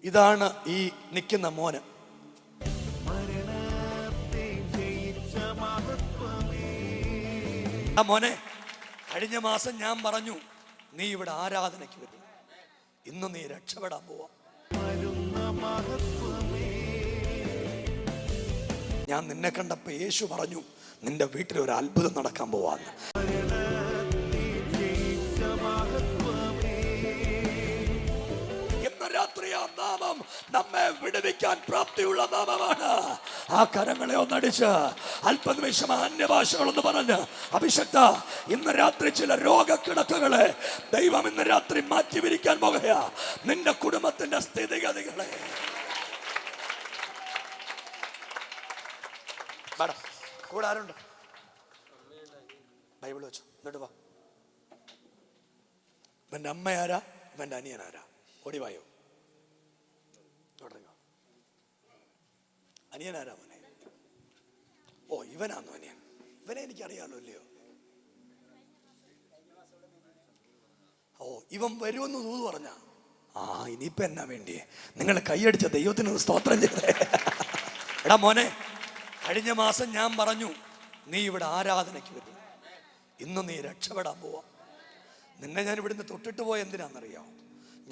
ഇതാണ് ഈ നിൽക്കുന്ന മോന്. ആ മോനെ, കഴിഞ്ഞ മാസം ഞാൻ പറഞ്ഞു നീ ഇവിടെ ആരാധനയ്ക്ക് വരും, ഇന്ന് നീ രക്ഷപ്പെടാൻ പോവാ. ഞാൻ നിന്നെ കണ്ടപ്പോ യേശു പറഞ്ഞു നിന്റെ വീട്ടിൽ ഒരു അത്ഭുതം നടക്കാൻ പോവാന്ന്. ഇന്ന് രാത്രി ആ നാമം നമ്മെ വിടുവിക്കാൻ പ്രാപ്തിയുള്ള നാമമാണ്. ആ കരങ്ങളെ ഒന്നടിച്ച് അല്പനിമിഷം അന്യഭാഷകളൊന്ന് പറഞ്ഞ്, അഭിഷക്ത, ഇന്ന് രാത്രി ചില രോഗക്കിടക്കകളെ ദൈവം ഇന്ന് രാത്രി മാറ്റിവിരിക്കാൻ പോകുകയാ. നിന്റെ കുടുംബത്തിന്റെ സ്ഥിതിഗതികളെ കൂടെ ആരുണ്ട്? ബൈബിൾ വെച്ചു എന്നിട്ട് വാ. ഇവന്റെ അമ്മ ആരാ, ഇവന്റെ അനിയൻ ആരാ? ഓടിവായോ, തുടങ്ങോ. അനിയൻ ആരാ മോനെ? ഓ, ഇവനാന്നോ അനിയൻ? ഇവനെ എനിക്കറിയാലോ, ഇല്ലയോ? ഓ, ഇവൻ വരുമെന്ന് തൂത് പറഞ്ഞ. ആ, ഇനിയിപ്പോ എന്നാ വേണ്ടിയേ? നിങ്ങൾ കൈയടിച്ച ദൈവത്തിന് സ്തോത്രം ചെയ്തേ. എടാ മോനെ, കഴിഞ്ഞ മാസം ഞാൻ പറഞ്ഞു നീ ഇവിടെ ആരാധനയ്ക്ക് വരും, ഇന്ന് നീ രക്ഷപ്പെടാൻ പോവാ. നിന്നെ ഞാൻ ഇവിടുന്ന് തൊട്ടിട്ട് പോയ എന്തിനാണെന്നറിയാം?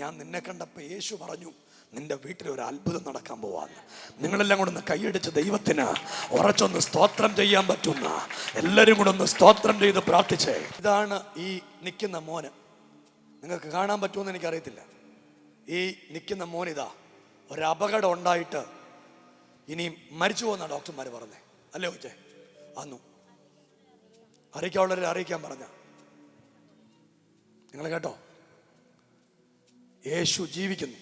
ഞാൻ നിന്നെ കണ്ടപ്പോൾ യേശു പറഞ്ഞു നിന്റെ വീട്ടിൽ ഒരു അത്ഭുതം നടക്കാൻ പോവാന്ന്. നിങ്ങളെല്ലാം കൂടെ ഒന്ന് കൈയടിച്ച് ദൈവത്തിന് ഉറച്ചൊന്ന് സ്തോത്രം ചെയ്യാൻ പറ്റുന്ന എല്ലാവരും കൂടെ ഒന്ന് സ്തോത്രം ചെയ്ത് പ്രാർത്ഥിച്ചേ. ഇതാണ് ഈ നിൽക്കുന്ന മോന്. നിങ്ങൾക്ക് കാണാൻ പറ്റുമെന്ന് എനിക്കറിയത്തില്ല. ഈ നിൽക്കുന്ന മോനിതാ ഒരു അപകടം ഉണ്ടായിട്ട് ഇനി മരിച്ചു പോകുന്ന ഡോക്ടർമാർ പറഞ്ഞേ, അല്ലേ കൊച്ചേ? അന്നു അറിയിക്കാനുള്ളവരെ അറിയിക്കാൻ പറഞ്ഞ നിങ്ങൾ കേട്ടോ? യേശു ജീവിക്കുന്നു.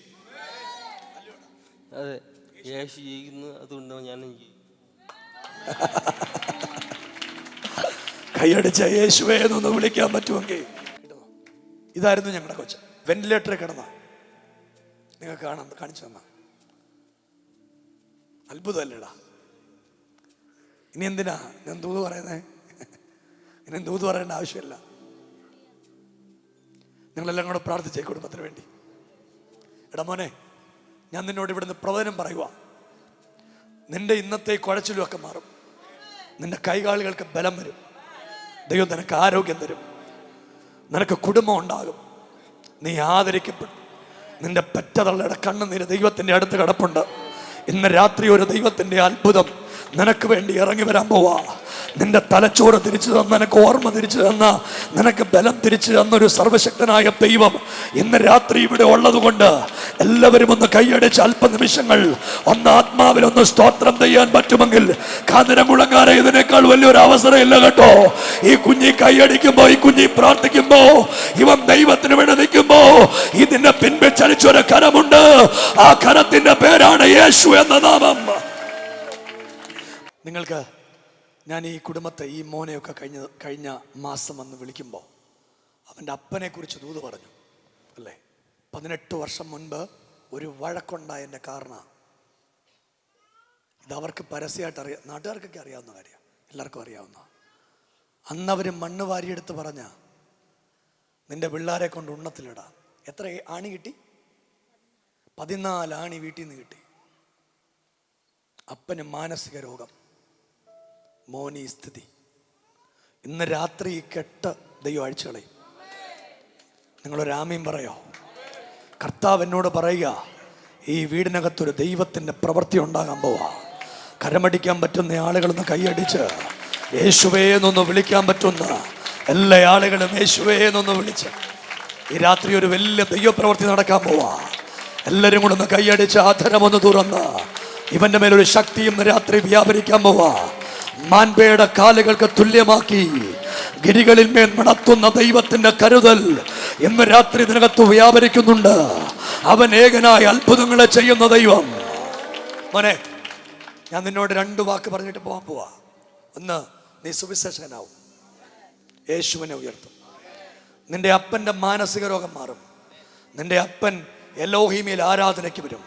അതെ, യേശു ജീവിക്കുന്നു. അതുകൊണ്ട് ഞാനും കൈയടിച്ച യേശുവേ എന്നൊന്ന് വിളിക്കാൻ പറ്റുമെങ്കിൽ. ഇതായിരുന്നു ഞങ്ങളുടെ കൊച്ച്. വെന്റിലേറ്ററിൽ കിടന്ന നിങ്ങൾക്ക് കാണാൻ കാണിച്ചു തന്ന അത്ഭുതമല്ലേടാ? ഇനി എന്തിനാ ഞാൻ ദൂത് പറയുന്നേ? ഇനി ദൂത് പറയേണ്ട ആവശ്യമില്ല. നിങ്ങളെല്ലാം കൂടെ പ്രാർത്ഥിച്ചേ കുടുംബത്തിന് വേണ്ടി. എടാ മോനെ, ഞാൻ നിന്നോട് ഇവിടുന്ന് പ്രവചനം പറയുക. നിന്റെ ഇന്നത്തെ കുഴച്ചിലും ഒക്കെ മാറും. നിന്റെ കൈകാലുകൾക്ക് ബലം വരും. ദൈവം നിനക്ക് ആരോഗ്യം തരും. നിനക്ക് കുടുംബം ഉണ്ടാകും. നീ ആദരിക്കപ്പെടും. നിന്റെ പെറ്റതള്ളയുടെ കണ്ണുനീര് ദൈവത്തിന്റെ അടുത്ത് കിടപ്പുണ്ട്. ഇന്ന് രാത്രി ഒരു ദൈവത്തിന്റെ അത്ഭുതം നിനക്ക് വേണ്ടി ഇറങ്ങി വരാൻ പോവാ. നിന്റെ തലച്ചോറ് തിരിച്ചു തന്ന, നിനക്ക് ഓർമ്മ തിരിച്ചു തന്ന, നിനക്ക് ബലം തിരിച്ചു തന്നൊരു സർവശക്തനായ ദൈവം ഇന്ന് രാത്രി ഇവിടെ ഉള്ളത് കൊണ്ട് എല്ലാവരും ഒന്ന് കൈയടിച്ച് അല്പനിമിഷങ്ങൾ ഒന്ന് ആത്മാവിൽ ഒന്ന് സ്തോത്രം ചെയ്യാൻ പറ്റുമെങ്കിൽ, കാഞ്ഞിരം മുളങ്ങാരെ ഇതിനേക്കാൾ വലിയൊരു അവസരം ഇല്ല കേട്ടോ. ഈ കുഞ്ഞി കൈയടിക്കുമ്പോ, ഈ കുഞ്ഞി പ്രാർത്ഥിക്കുമ്പോ, ഇവൻ ദൈവത്തിന് വേണ്ടി നിൽക്കുമ്പോ ഇതിന്റെ പിൻപിൽ ചലിച്ചൊരു കരമുണ്ട്. ആ കരത്തിന്റെ പേരാണ് യേശു എന്ന നാമം. നിങ്ങൾക്ക് ഞാൻ ഈ കുടുംബത്തെ, ഈ മോനെയൊക്കെ കഴിഞ്ഞ മാസം വന്ന് വിളിക്കുമ്പോൾ അവൻ്റെ അപ്പനെ കുറിച്ച് ദൂത് പറഞ്ഞു, അല്ലേ? 18 വർഷം മുൻപ് ഒരു വഴക്കുണ്ടായതിൻ്റെ കാരണം ഇതവർക്ക് പരസ്യമായിട്ട് അറിയാം, നാട്ടുകാർക്കൊക്കെ അറിയാവുന്ന കാര്യം, എല്ലാവർക്കും അറിയാവുന്ന. അന്ന് അവർ മണ്ണ് വാരിയെടുത്ത് പറഞ്ഞ നിന്റെ പിള്ളേരെ കൊണ്ട് ഉണ്ണത്തിലിടാം. എത്ര ആണി കിട്ടി? 14 ആണി വീട്ടിൽ നിന്ന് കിട്ടി. അപ്പന് മാനസിക രോഗം, മോനി സ്ഥിതി. ഇന്ന് രാത്രി കെട്ട് ദൈവം അഴിച്ചു കളയും. നിങ്ങളൊരാമീൻ പറയോ? കർത്താവ് എന്നോട് പറയുക, ഈ വീടിനകത്തൊരു ദൈവത്തിൻ്റെ പ്രവൃത്തി ഉണ്ടാകാൻ പോവാ. കരമടിക്കാൻ പറ്റുന്ന ആളുകളൊന്ന് കൈയടിച്ച് യേശുവേ എന്നൊന്ന് വിളിക്കാൻ പറ്റുന്ന എല്ലാ ആളുകളും യേശുവേ എന്നൊന്ന് വിളിച്ച് ഈ രാത്രി ഒരു വലിയ ദൈവപ്രവൃത്തി നടക്കാൻ പോവാ. എല്ലാവരും കൂടെ ഒന്ന് കൈയടിച്ച് ആധരമൊന്ന് തുറന്ന് ഇവന്റെ മേലൊരു ശക്തിയും രാത്രി വ്യാപരിക്കാൻ പോവാ. മാൻപേയുടെ കാലുകൾക്ക് തുല്യമാക്കി ഗിരികളിൽ മേൽ നടത്തുന്ന ദൈവത്തിന്റെ കരുതൽ ഇന്ന് രാത്രി ഇതിനകത്ത് വ്യാപരിക്കുന്നുണ്ട്. അവൻ ഏകനായ അത്ഭുതങ്ങളെ ചെയ്യുന്ന ദൈവം. മോനെ, ഞാൻ നിന്നോട് 2 വാക്ക് പറഞ്ഞിട്ട് പോവാൻ പോവാ. ഒന്ന്, നീ സുവിശേഷകനാവും, യേശുവിനെ ഉയർത്തും. നിന്റെ അപ്പന്റെ മാനസിക രോഗം മാറും. നിന്റെ അപ്പൻ എലോഹിമിൽ ആരാധനയ്ക്ക് വരും.